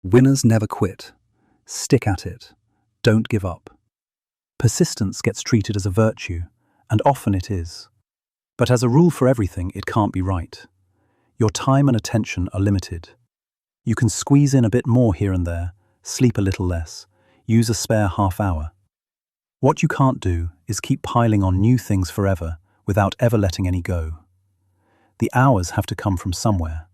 Winners never quit. Stick at it. Don't give up. Persistence gets treated as a virtue, and often it is. But as a rule for everything, it can't be right. Your time and attention are limited. You can squeeze in a bit more here and there, sleep a little less, use a spare half hour. What you can't do is keep piling on new things forever without ever letting any go. The hours have to come from somewhere.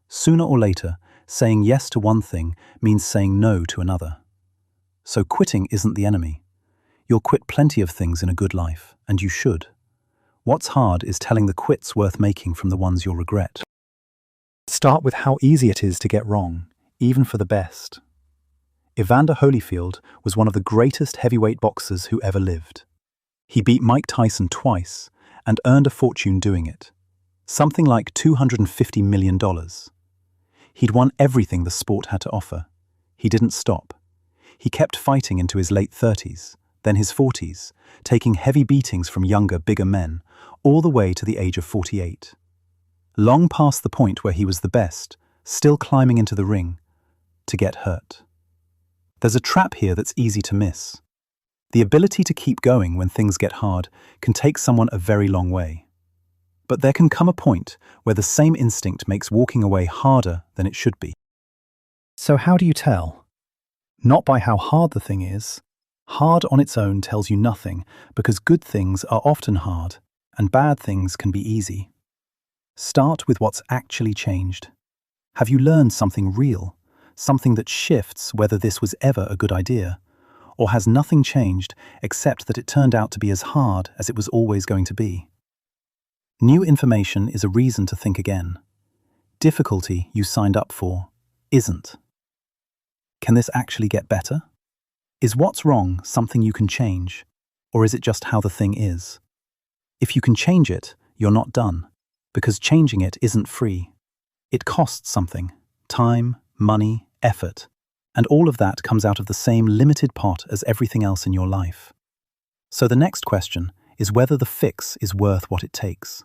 Sooner or later, saying yes to one thing means saying no to another. So quitting isn't the enemy. You'll quit plenty of things in a good life, and you should. What's hard is telling the quits worth making from the ones you'll regret. Start with how easy it is to get wrong, even for the best. Evander Holyfield was one of the greatest heavyweight boxers who ever lived. He beat Mike Tyson twice and earned a fortune doing it. Something like $250 million. He'd won everything the sport had to offer. He didn't stop. He kept fighting into his late 30s, then his 40s, taking heavy beatings from younger, bigger men, all the way to the age of 48. Long past the point where he was the best, still climbing into the ring, to get hurt. There's a trap here that's easy to miss. The ability to keep going when things get hard can take someone a very long way. But there can come a point where the same instinct makes walking away harder than it should be. So how do you tell? Not by how hard the thing is. Hard on its own tells you nothing, because good things are often hard, and bad things can be easy. Start with what's actually changed. Have you learned something real, something that shifts whether this was ever a good idea? Or has nothing changed except that it turned out to be as hard as it was always going to be? New information is a reason to think again. Difficulty you signed up for isn't. Can this actually get better? Is what's wrong something you can change, or is it just how the thing is? If you can change it, you're not done, because changing it isn't free. It costs something: time, money, effort, and all of that comes out of the same limited pot as everything else in your life. So the next question is whether the fix is worth what it takes.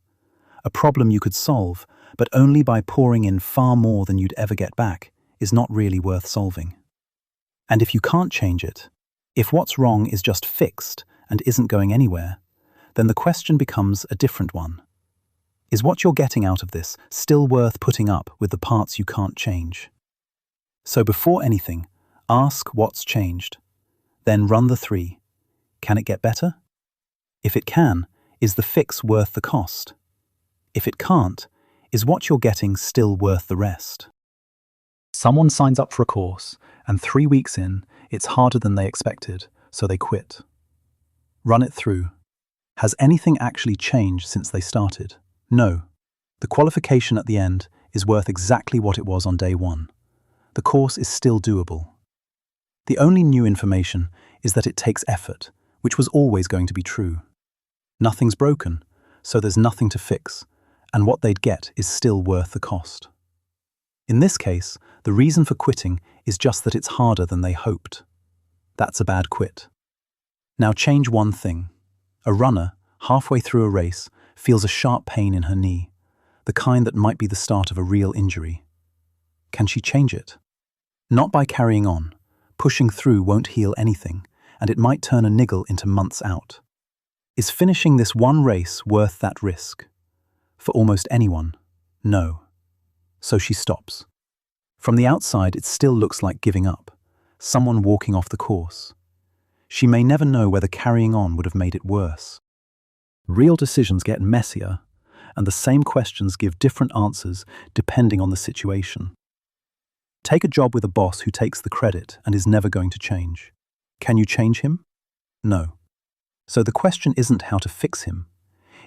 A problem you could solve, but only by pouring in far more than you'd ever get back, is not really worth solving. And if you can't change it, if what's wrong is just fixed and isn't going anywhere, then the question becomes a different one. Is what you're getting out of this still worth putting up with the parts you can't change? So before anything, ask what's changed. Then run the 3. Can it get better? If it can, is the fix worth the cost? If it can't, is what you're getting still worth the rest? Someone signs up for a course, and 3 weeks in, it's harder than they expected, so they quit. Run it through. Has anything actually changed since they started? No. The qualification at the end is worth exactly what it was on day 1. The course is still doable. The only new information is that it takes effort, which was always going to be true. Nothing's broken, so there's nothing to fix, and what they'd get is still worth the cost. In this case, the reason for quitting is just that it's harder than they hoped. That's a bad quit. Now change one thing. A runner, halfway through a race, feels a sharp pain in her knee, the kind that might be the start of a real injury. Can she change it? Not by carrying on. Pushing through won't heal anything, and it might turn a niggle into months out. Is finishing this one race worth that risk? For almost anyone, no. So she stops. From the outside, it still looks like giving up, someone walking off the course. She may never know whether carrying on would have made it worse. Real decisions get messier, and the same questions give different answers depending on the situation. Take a job with a boss who takes the credit and is never going to change. Can you change him? No. So the question isn't how to fix him.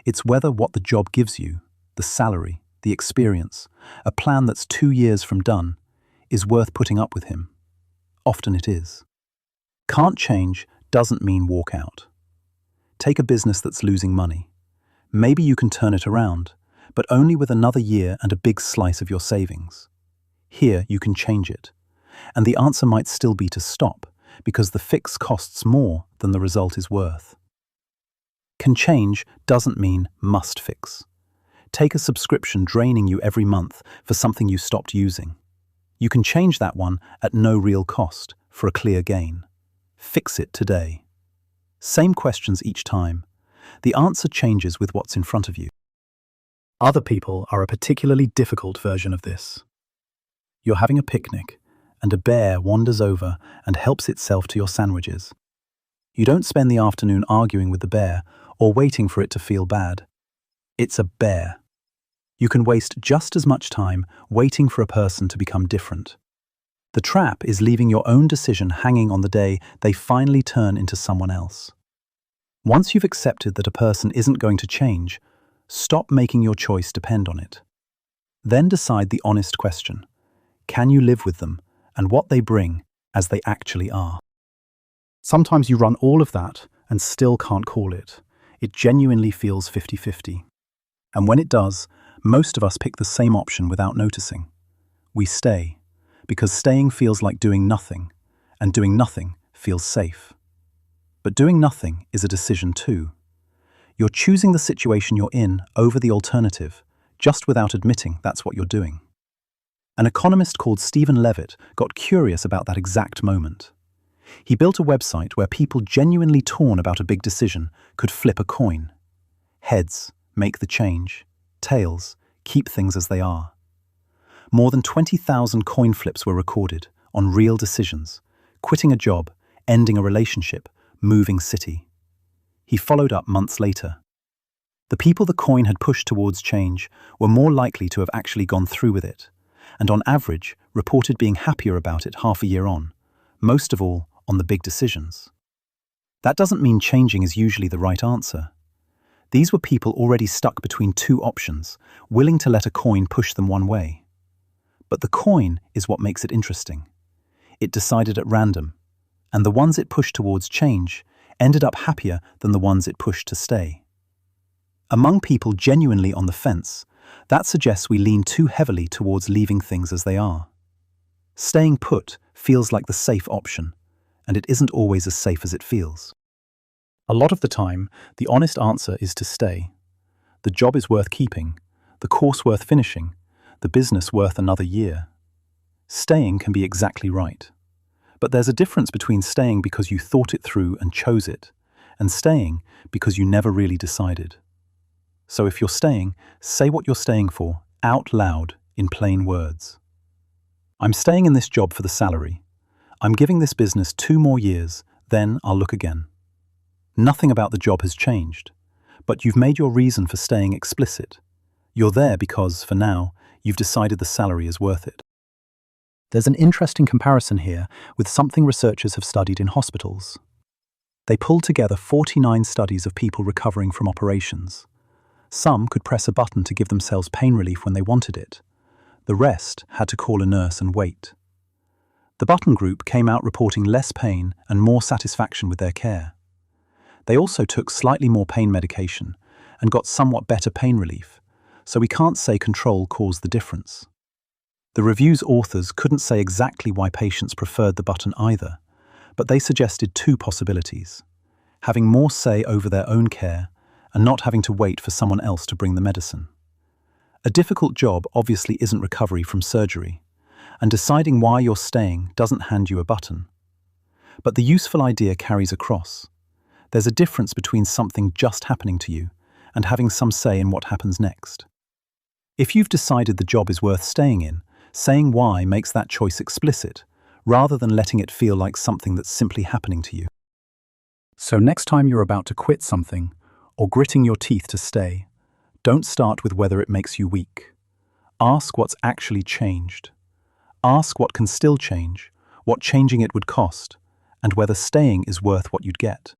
It's whether what the job gives you, the salary, the experience, a plan that's 2 years from done, is worth putting up with him. Often it is. Can't change doesn't mean walk out. Take a business that's losing money. Maybe you can turn it around, but only with another year and a big slice of your savings. Here you can change it, and the answer might still be to stop, because the fix costs more than the result is worth. Can change doesn't mean must fix. Take a subscription draining you every month for something you stopped using. You can change that one at no real cost for a clear gain. Fix it today. Same questions each time. The answer changes with what's in front of you. Other people are a particularly difficult version of this. You're having a picnic, and a bear wanders over and helps itself to your sandwiches. You don't spend the afternoon arguing with the bear or waiting for it to feel bad. It's a bear. You can waste just as much time waiting for a person to become different. The trap is leaving your own decision hanging on the day they finally turn into someone else. Once you've accepted that a person isn't going to change, stop making your choice depend on it. Then decide the honest question: can you live with them and what they bring as they actually are? Sometimes you run all of that and still can't call it. It genuinely feels 50-50. And when it does, most of us pick the same option without noticing. We stay, because staying feels like doing nothing, and doing nothing feels safe. But doing nothing is a decision too. You're choosing the situation you're in over the alternative, just without admitting that's what you're doing. An economist called Stephen Levitt got curious about that exact moment. He built a website where people genuinely torn about a big decision could flip a coin. Heads, make the change. Tails, keep things as they are. More than 20,000 coin flips were recorded on real decisions: quitting a job, ending a relationship, moving city. He followed up months later. The people the coin had pushed towards change were more likely to have actually gone through with it, and on average reported being happier about it half a year on, most of all on the big decisions. That doesn't mean changing is usually the right answer. These were people already stuck between two options, willing to let a coin push them one way. But the coin is what makes it interesting. It decided at random, and the ones it pushed towards change ended up happier than the ones it pushed to stay. Among people genuinely on the fence, that suggests we lean too heavily towards leaving things as they are. Staying put feels like the safe option, and it isn't always as safe as it feels. A lot of the time, the honest answer is to stay. The job is worth keeping, the course worth finishing, the business worth another year. Staying can be exactly right. But there's a difference between staying because you thought it through and chose it, and staying because you never really decided. So if you're staying, say what you're staying for, out loud, in plain words. I'm staying in this job for the salary. I'm giving this business 2 more years, then I'll look again. Nothing about the job has changed, but you've made your reason for staying explicit. You're there because, for now, you've decided the salary is worth it. There's an interesting comparison here with something researchers have studied in hospitals. They pulled together 49 studies of people recovering from operations. Some could press a button to give themselves pain relief when they wanted it. The rest had to call a nurse and wait. The button group came out reporting less pain and more satisfaction with their care. They also took slightly more pain medication and got somewhat better pain relief, so we can't say control caused the difference. The review's authors couldn't say exactly why patients preferred the button either, but they suggested 2 possibilities: having more say over their own care and not having to wait for someone else to bring the medicine. A difficult job obviously isn't recovery from surgery, and deciding why you're staying doesn't hand you a button. But the useful idea carries across. There's a difference between something just happening to you and having some say in what happens next. If you've decided the job is worth staying in, saying why makes that choice explicit, rather than letting it feel like something that's simply happening to you. So next time you're about to quit something, or gritting your teeth to stay, don't start with whether it makes you weak. Ask what's actually changed. Ask what can still change, what changing it would cost, and whether staying is worth what you'd get.